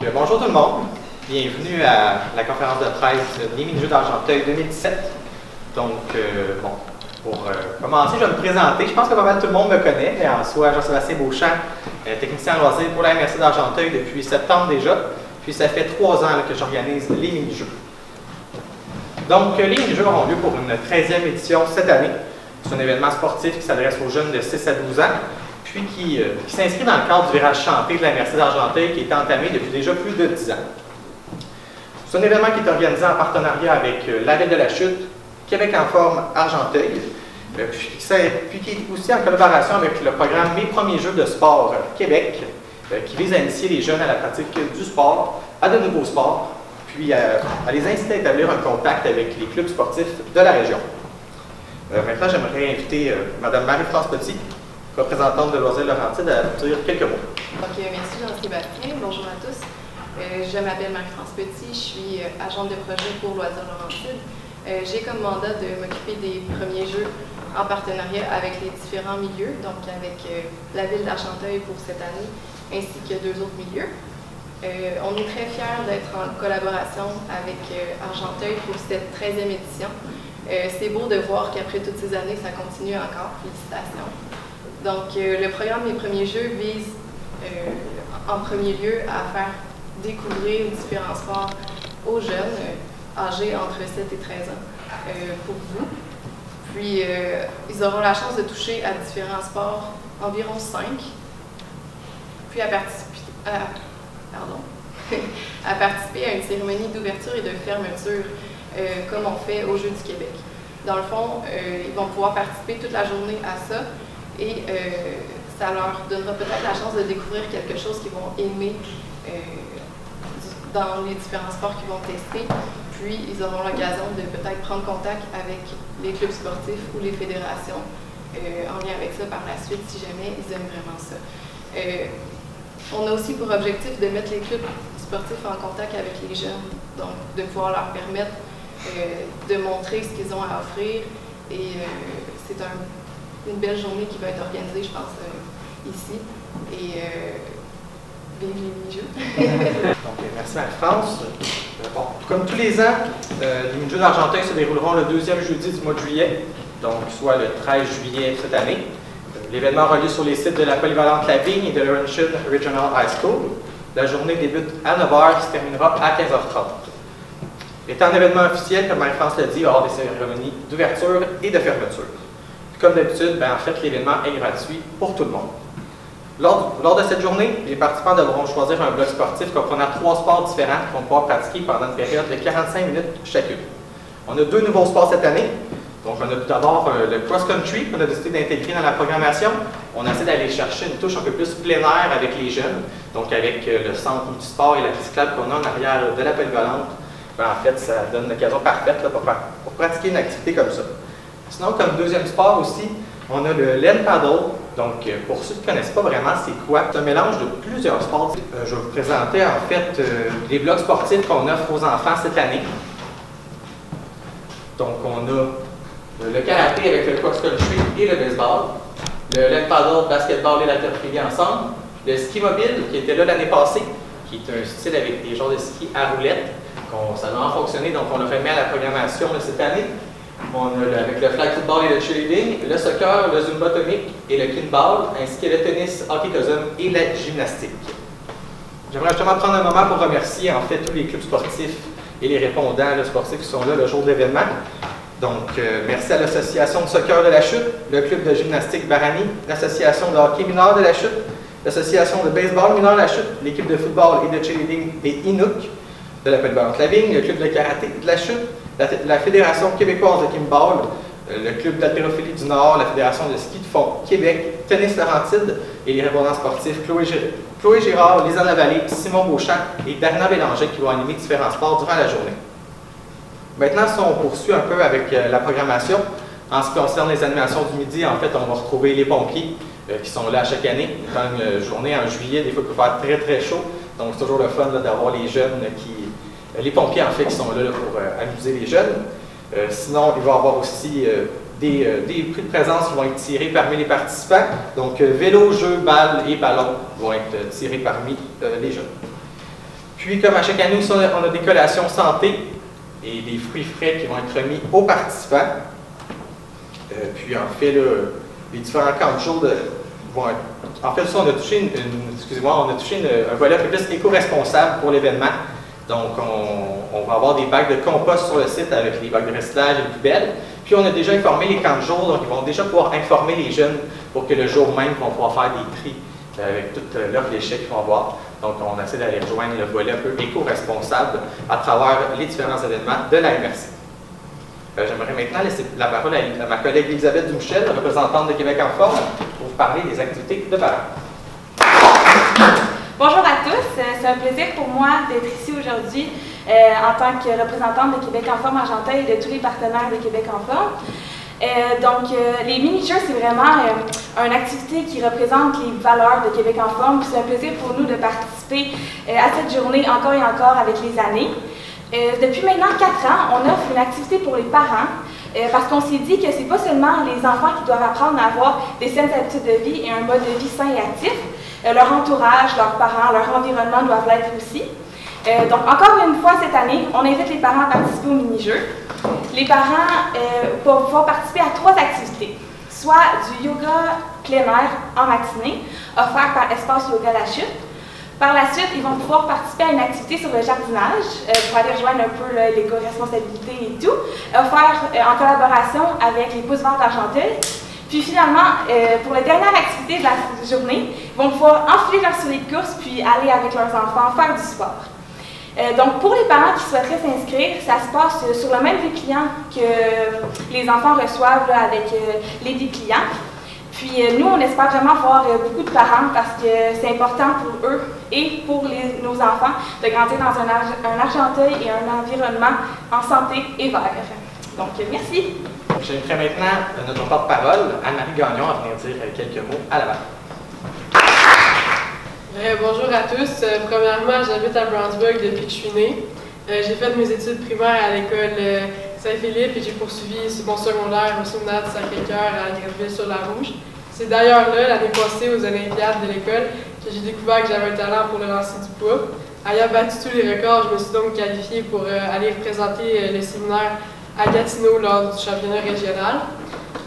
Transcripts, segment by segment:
Bonjour tout le monde, bienvenue à la conférence de presse des mini-jeux d'Argenteuil 2017. Donc, pour commencer, je vais me présenter. Je pense que pas mal tout le monde me connaît, mais en soi, Jean-Sébastien Beauchamp, technicien en loisirs pour la MRC d'Argenteuil depuis septembre déjà. Puis ça fait 3 ans que j'organise les mini-jeux. Donc, les mini-jeux auront lieu pour une 13e édition cette année. C'est un événement sportif qui s'adresse aux jeunes de 6 à 12 ans. Puis qui s'inscrit dans le cadre du virage chanté de la MRC d'Argenteuil qui est entamé depuis déjà plus de 10 ans. C'est un événement qui est organisé en partenariat avec la Ville de la Chute, Québec en forme Argenteuil, puis qui est aussi en collaboration avec le programme Mes premiers jeux de sport Québec, qui vise à initier les jeunes à la pratique du sport, à de nouveaux sports, puis à les inciter à établir un contact avec les clubs sportifs de la région. Maintenant, j'aimerais inviter Mme Marie-France Petit, représentante de Loisirs Laurentides, à dire quelques mots. Donc, merci Jean-Sébastien. Bonjour à tous. Je m'appelle Marie-France Petit, je suis agente de projet pour Loisirs Laurentides. J'ai comme mandat de m'occuper des premiers jeux en partenariat avec les différents milieux, donc avec la Ville d'Argenteuil pour cette année, ainsi que 2 autres milieux. On est très fiers d'être en collaboration avec Argenteuil pour cette 13e édition. C'est beau de voir qu'après toutes ces années, ça continue encore. Félicitations. Donc, le programme Mes premiers jeux vise en premier lieu à faire découvrir différents sports aux jeunes âgés entre 7 et 13 ans pour vous. Puis, ils auront la chance de toucher à différents sports, environ 5, puis à participer à une cérémonie d'ouverture et de fermeture, comme on fait aux Jeux du Québec. Dans le fond, ils vont pouvoir participer toute la journée à ça. Et ça leur donnera peut-être la chance de découvrir quelque chose qu'ils vont aimer dans les différents sports qu'ils vont tester. Puis, ils auront l'occasion de peut-être prendre contact avec les clubs sportifs ou les fédérations en lien avec ça par la suite, si jamais ils aiment vraiment ça. On a aussi pour objectif de mettre les clubs sportifs en contact avec les jeunes, donc de pouvoir leur permettre de montrer ce qu'ils ont à offrir. Et c'est une belle journée qui va être organisée, je pense, ici. Et vive les mini-jeux! Donc, merci Marie-France. Bon, comme tous les ans, les mini-jeux d'Argenteuil se dérouleront le 2e jeudi du mois de juillet, donc soit le 13 juillet cette année. L'événement aura lieu sur les sites de la Polyvalente La Vigne et de Laurentian Regional High School. La journée débute à 9 h et se terminera à 15 h 30. Étant un événement officiel, comme Marie-France l'a dit, il y aura des cérémonies d'ouverture et de fermeture. Comme d'habitude, en fait, l'événement est gratuit pour tout le monde. Lors de cette journée, les participants devront choisir un bloc sportif comprenant 3 sports différents qu'ils vont pouvoir pratiquer pendant une période de 45 minutes chacune. On a 2 nouveaux sports cette année. Donc, on a tout d'abord le cross-country qu'on a décidé d'intégrer dans la programmation. On essaie d'aller chercher une touche un peu plus plein air avec les jeunes, donc avec le centre multisport et la piste cyclable qu'on a en arrière de la polyvalente. En fait, ça donne l'occasion parfaite là, pour pratiquer une activité comme ça. Sinon, comme deuxième sport aussi, on a le land paddle. Donc, pour ceux qui ne connaissent pas vraiment, c'est quoi? C'est un mélange de plusieurs sports. Je vais vous présenter en fait les blocs sportifs qu'on offre aux enfants cette année. Donc, on a le karaté avec le cross-country et le baseball, le land paddle, basketball et l'haltérophilie ensemble, le ski mobile qui était là l'année passée, qui est un style avec des genres de ski à roulettes. Ça a vraiment fonctionné, donc on l'a remis à la programmation de cette année. On a avec le flag football et le cheerleading, le soccer, le zumba tonique et le kinball, ainsi que le tennis, hockey cosum et la gymnastique. J'aimerais justement prendre un moment pour remercier en fait tous les clubs sportifs et les répondants sportifs qui sont là le jour de l'événement. Donc, merci à l'Association de soccer de la Chute, le club de gymnastique Barani, l'Association de hockey mineur de la Chute, l'Association de baseball mineur de la Chute, l'équipe de football et de cheerleading des Inuk de la Polyvalente La Vigne, le club de karaté de la Chute, la Fédération québécoise de Kimball, le club d'haltérophilie du Nord, la Fédération de ski de fond Québec, Tennis Laurentides et les répondants sportifs Chloé Girard, Lisanne Lavallée, Simon Beauchamp et Darina Bélanger qui vont animer différents sports durant la journée. Maintenant, si on poursuit un peu avec la programmation, en ce qui concerne les animations du midi, en fait, on va retrouver les pompiers qui sont là chaque année. Quand une journée en juillet, des fois, il peut faire très très chaud. Donc, c'est toujours le fun d'avoir les jeunes les pompiers, en fait, qui sont là pour amuser les jeunes. Sinon, il va y avoir aussi des prix de présence qui vont être tirés parmi les participants. Donc, vélo, jeux, balles et ballons vont être tirés parmi les jeunes. Puis, comme à chaque année aussi, on a des collations santé et des fruits frais qui vont être remis aux participants. Puis, en fait, là, les différents camps de jour vont être... En fait, ça, on a touché, un volet un peu plus éco-responsable pour l'événement. Donc, on va avoir des bacs de compost sur le site avec les bacs de recyclage et les poubelles. Puis, on a déjà informé les camps de jour, donc ils vont déjà pouvoir informer les jeunes pour que le jour même, ils vont pouvoir faire des tri avec toute l'offre d'échecs qu'ils vont avoir. Donc, on essaie d'aller rejoindre le volet un peu éco-responsable à travers les différents événements de la MRC. J'aimerais maintenant laisser la parole à ma collègue Elisabeth Dumouchel, représentante de Québec en forme, pour vous parler des activités de parents. Bonjour à tous, c'est un plaisir pour moi d'être ici aujourd'hui en tant que représentante de Québec en forme Argenteuil et de tous les partenaires de Québec en forme. Les mini-jeux, c'est vraiment une activité qui représente les valeurs de Québec en forme. C'est un plaisir pour nous de participer à cette journée encore et encore avec les années. Depuis maintenant 4 ans, on offre une activité pour les parents parce qu'on s'est dit que c'est pas seulement les enfants qui doivent apprendre à avoir des saines habitudes de vie et un mode de vie sain et actif. Leur entourage, leurs parents, leur environnement doivent l'être aussi. Donc, encore une fois, cette année, on invite les parents à participer au mini-jeu. Les parents vont pouvoir participer à 3 activités, soit du yoga plein air en matinée, offert par Espace Yoga La Chute. Par la suite, ils vont pouvoir participer à une activité sur le jardinage pour aller rejoindre un peu l'éco-responsabilité et tout, offert en collaboration avec les Pousses Verts d'Argenteuil. Puis finalement, pour la dernière activité de la journée, ils vont pouvoir enfiler leur souliers de course puis aller avec leurs enfants faire du sport. Donc, pour les parents qui souhaiteraient s'inscrire, ça se passe sur le même dépliant que les enfants reçoivent là, avec les dépliants. Puis nous, on espère vraiment voir beaucoup de parents parce que c'est important pour eux et pour nos enfants de grandir dans un Argenteuil et un environnement en santé et vert. Donc, merci. J'inviterai maintenant notre porte-parole, Anne-Marie Gagnon, à venir dire quelques mots à la barre. Bonjour à tous. Premièrement, j'habite à Brownsburg depuis que je suis née. J'ai fait mes études primaires à l'école Saint-Philippe et j'ai poursuivi mon secondaire au séminaire de Sacré-Cœur à Grèveville-sur-la-Rouge. C'est d'ailleurs là, l'année passée, aux Olympiades de l'école, que j'ai découvert que j'avais un talent pour le lancer du poids. Ayant battu tous les records, je me suis donc qualifiée pour aller représenter le séminaire à Gatineau lors du championnat régional.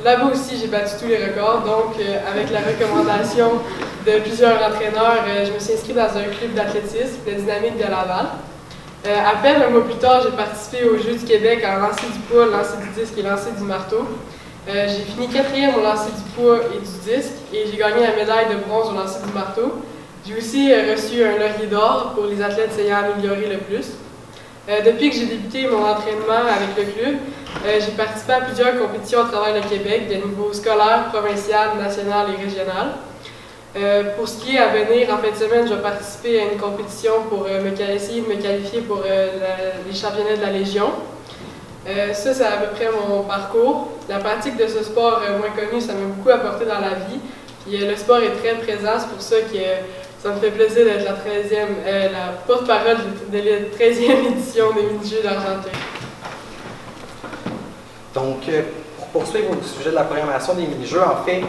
Là-bas aussi, j'ai battu tous les records, donc avec la recommandation de plusieurs entraîneurs, je me suis inscrite dans un club d'athlétisme, le Dynamique de Laval. À peine un mois plus tard, j'ai participé aux Jeux du Québec en lancer du poids, lancer du disque et lancer du marteau. J'ai fini 4e au lancer du poids et du disque et j'ai gagné la médaille de bronze au lancer du marteau. J'ai aussi reçu un laurier d'or pour les athlètes s'ayant amélioré le plus. Depuis que j'ai débuté mon entraînement avec le club, j'ai participé à plusieurs compétitions à travers le Québec, de niveau scolaire, provincial, national et régional. Pour ce qui est à venir, en fin de semaine, je vais participer à une compétition pour essayer de me qualifier pour les championnats de la Légion. Ça, c'est à peu près mon parcours. La pratique de ce sport moins connu, ça m'a beaucoup apporté dans la vie. Puis, le sport est très présent, c'est pour ça que ça me fait plaisir d'être la porte-parole de la 13e édition des mini-jeux d'Argenteuil. Donc, pour poursuivre au sujet de la programmation des mini-jeux, en fait,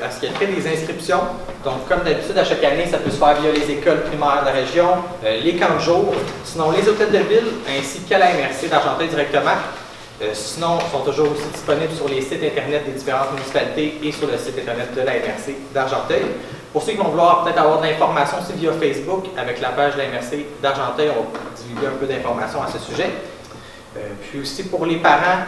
à ce qui est fait des inscriptions, donc comme d'habitude, à chaque année, ça peut se faire via les écoles primaires de la région, les camps de jour, sinon les hôtels de ville, ainsi qu'à la MRC d'Argenteuil directement. Sinon, ils sont toujours aussi disponibles sur les sites Internet des différentes municipalités et sur le site Internet de la MRC d'Argenteuil. Pour ceux qui vont vouloir peut-être avoir de l'information aussi via Facebook, avec la page de la MRC d'Argenteuil, on va divulguer un peu d'informations à ce sujet. Puis aussi pour les parents,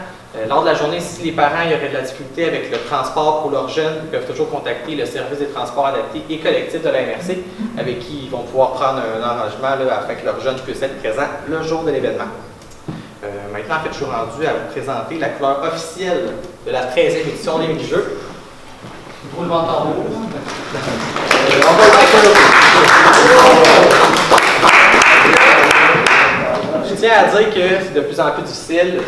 lors de la journée, si les parents y auraient de la difficulté avec le transport pour leurs jeunes, ils peuvent toujours contacter le service des transports adaptés et collectifs de la MRC, avec qui ils vont pouvoir prendre un arrangement là, afin que leurs jeunes puissent être présents le jour de l'événement. Maintenant, en fait, je suis rendu à vous présenter la couleur officielle de la 13e édition des mini-jeux. Roulement de tambour. On va Je tiens à dire que c'est de plus en plus difficile.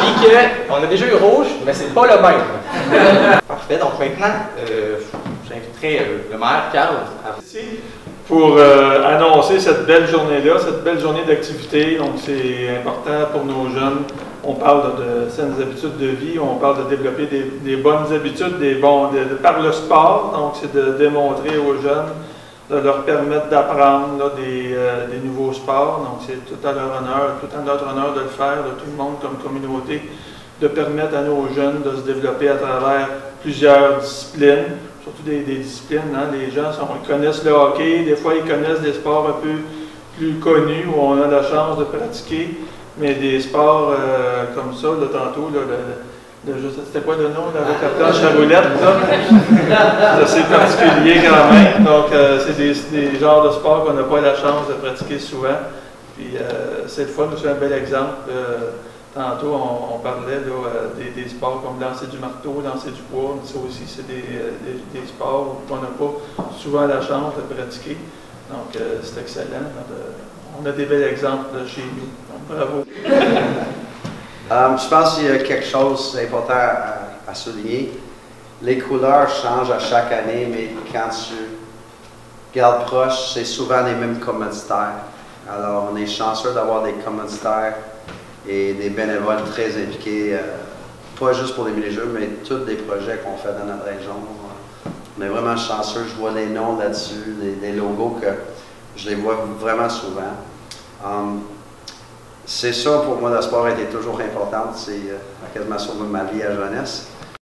Puis qu'on a déjà eu rouge, mais c'est pas le même. Parfait, donc maintenant, j'inviterai le maire, Carl, à pour annoncer cette belle journée-là, cette belle journée d'activité. Donc, c'est important pour nos jeunes. On parle de saines habitudes de vie, on parle de développer des bonnes habitudes, par le sport. Donc, c'est de démontrer aux jeunes de leur permettre d'apprendre des nouveaux sports. Donc, c'est tout à leur honneur, tout à notre honneur de le faire, de tout le monde comme communauté, de permettre à nos jeunes de se développer à travers plusieurs disciplines, surtout des disciplines. Hein. Les gens ils connaissent le hockey, des fois ils connaissent des sports un peu plus connus où on a la chance de pratiquer, mais des sports comme ça, là, tantôt, là, c'était quoi le nom, avec la planche à roulettes, là? C'est particulier quand même. Donc, c'est des genres de sports qu'on n'a pas la chance de pratiquer souvent. Puis, cette fois, c'est un bel exemple. Tantôt, on parlait là, des sports comme lancer du marteau, lancer du poids. Ça aussi, c'est des sports qu'on n'a pas souvent la chance de pratiquer. Donc, c'est excellent. On a des bels exemples là, chez nous. Donc, bravo. Je pense qu'il y a quelque chose d'important à souligner. Les couleurs changent à chaque année, mais quand tu regardes proche, c'est souvent les mêmes commanditaires. Alors, on est chanceux d'avoir des commanditaires et des bénévoles très impliqués, pas juste pour les mini-jeux, mais tous les projets qu'on fait dans notre région. On est vraiment chanceux. Je vois les noms là-dessus, les logos que je les vois vraiment souvent. C'est ça, pour moi, le sport a été toujours important. C'est quasiment sur ma vie à jeunesse.